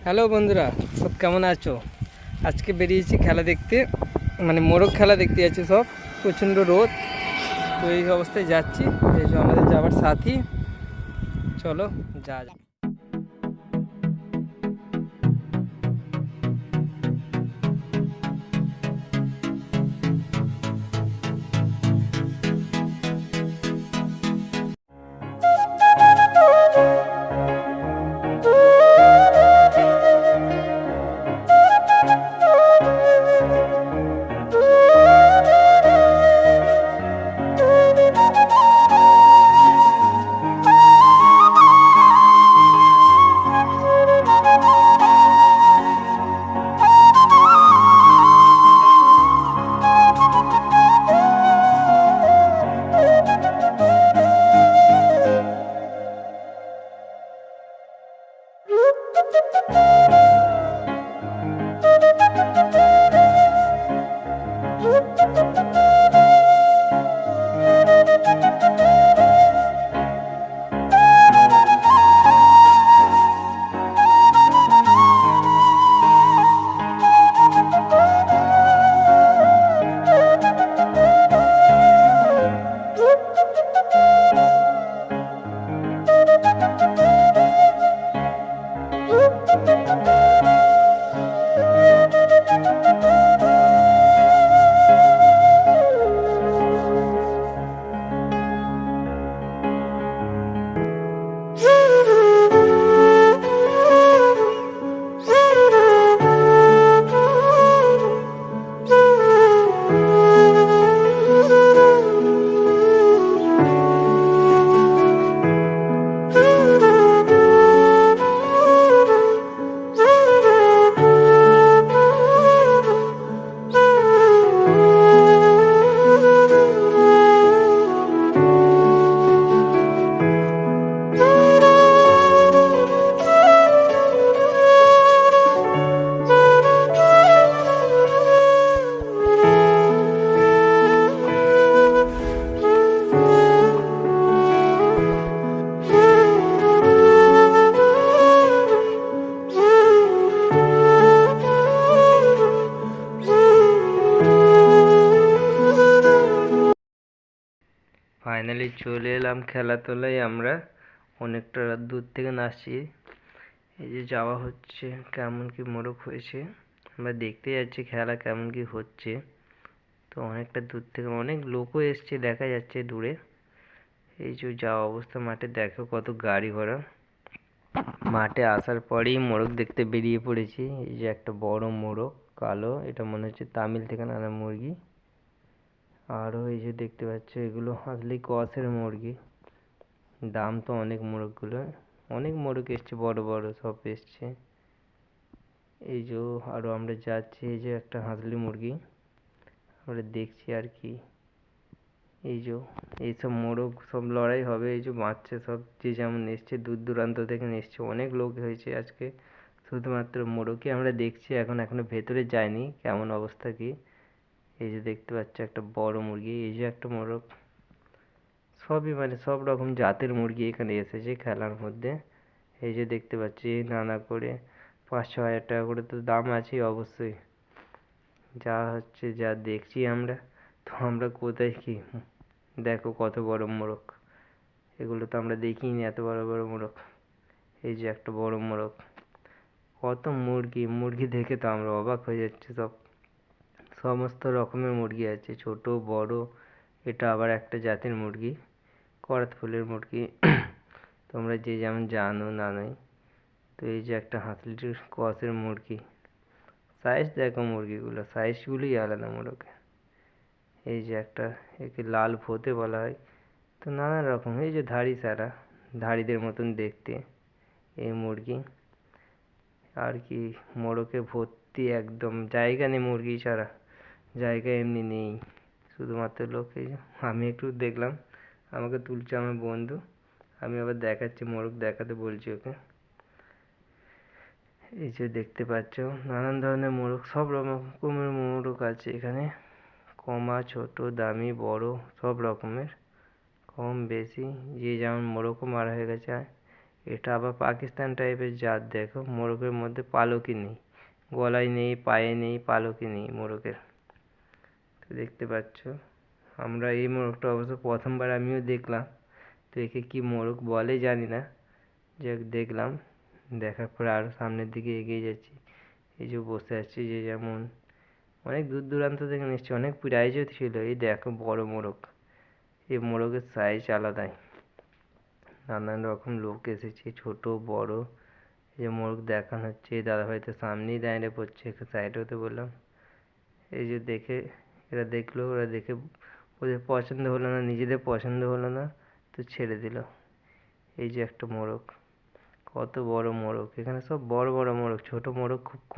Hello বন্ধুরা, সব কেমন আছো? আজকে বেরিয়েছি খেলা দেখতে, মানে মোরগ খেলা দেখতে যাচ্ছি। সব প্রচণ্ড রোদ, তো এই অবস্থায় যাচ্ছি। এই যে আমাদের যাবার সাথী, চলো যা যাক। ফাইনালি চলে এলাম খেলাতলায়। আমরা অনেকটা দূর থেকে নাচছি। এই যে যাওয়া হচ্ছে, কেমন কি মোরগ হয়েছে আমরা দেখতে যাচ্ছি, খেলা কেমন কি হচ্ছে। তো অনেকটা দূর থেকে অনেক লোকও এসছে, দেখা যাচ্ছে দূরে। এই যে যাওয়া অবস্থা মাঠে, দেখো কত গাড়ি ঘোড়া। মাঠে আসার পরেই মোরগ দেখতে বেরিয়ে পড়েছি। এই যে একটা বড় মোরগ, কালো, এটা মনে হচ্ছে তামিল থেকে আনা মুরগি। আরও এই যে দেখতে পাচ্ছ, এগুলো আসলে কসের মুরগি। দাম তো অনেক মোরগগুলো, অনেক মোরগ এসছে, বড় বড় সব এসছে। এই যে আরও আমরা যাচ্ছি, এই যে একটা হাঁসলি মুরগি আমরা দেখছি আর কি। এই যে এইসব মোরগ সব লড়াই হবে, এই যে বাচ্চা সব যে যেমন এসছে, দূর দূরান্ত থেকে এসছে, অনেক লোক হয়েছে আজকে। শুধুমাত্র মোরগই আমরা দেখছি, এখনো ভেতরে যায়নি, কেমন অবস্থা কি। এই যে দেখতে পাচ্ছ একটা বড় মুরগি, এই যে একটা মোরগ। সবই মানে সব রকম জাতের মুরগি এখানে এসেছে খেলার মধ্যে। এই যে দেখতে পাচ্ছি নানা করে 5-6 হাজার টাকা করে তো দাম আছে অবশ্যই। যা হচ্ছে, যা দেখছি আমরা, তো আমরা কোথায় কি, দেখো কত বড় মোরগ। এগুলো তো আমরা দেখিনি, এত বড় বড় মোরগ। এই যে একটা বড় মোরগ, কত মুরগি, মুরগি দেখে তো আমরা অবাক হয়ে যাচ্ছি। সব সমস্ত রকমের মুরগি আছে, ছোট বড়। এটা আবার একটা জাতের মুরগি, করাত ফুলের মুরগি। তোমরা যে যেমন জানো না নয়। তো এই যে একটা হাঁসলিটির ক্রসের মুরগি, সাইজ দেখো মুরগিগুলো, সাইজগুলোই আলাদা মোরগ। এই যে একটা, একে লাল ভোতে বলা হয়। তো নানা রকম, এই যে ধাড়ি সারা, ধাড়িদের মতন দেখতে এই মুরগি। আর কি, মোড়কে ভর্তি, একদম জায়গা নেই মুরগি ছাড়া, জায়গা এমনি নেই, শুধুমাত্র লোক। এই যে আমি একটু দেখলাম, আমাকে তুলছে আমার বন্ধু, আমি আবার দেখাচ্ছি মোরগ, দেখাতে বলছি ওকে। এই যে দেখতে পাচ্ছ নানান ধরনের মোরগ, সব রকমের মোরগ আছে এখানে, কমা, ছোট, দামি, বড়, সব রকমের, কম বেশি যে যেমন মোরগও মারা হয়ে গেছে। এটা আবার পাকিস্তান টাইপের জাত। দেখো মোরগের মধ্যে পালকই নেই, গলায় নেই, পায়ে নেই, পালকই নেই মোরগের। তো দেখতে পাচ্ছ, আমরা এই মোরগটা অবশ্য প্রথমবার আমিও দেখলাম। তো একে কি মোরগ বলে জানি না, যাক দেখলাম। দেখার পরে আরও সামনের দিকে এগিয়ে যাচ্ছি। এই যে বসে আছি, যে যেমন অনেক দূর দূরান্ত থেকে নিশ্চয়ই অনেক প্রাইজও ছিল। এই দেখো বড় মোরগ, এই মোরগের সাইজ আলাদাই। নানান রকম লোক এসেছে, ছোট বড়। এই যে মোরগ দেখানো হচ্ছে, এই দাদাভাই তো সামনেই দাঁড়িয়ে পড়ছে, একটু সাইড হতে বললাম। এই যে দেখে, এরা দেখলো, ওরা দেখে ওদের পছন্দ হলো না, নিজেদের পছন্দ হলো না, তো ছেড়ে দিল। এই যে একটা মোরগ, কত বড় মোরগ! এখানে সব বড় বড় মোরগ, ছোট মোরগ খুব কম।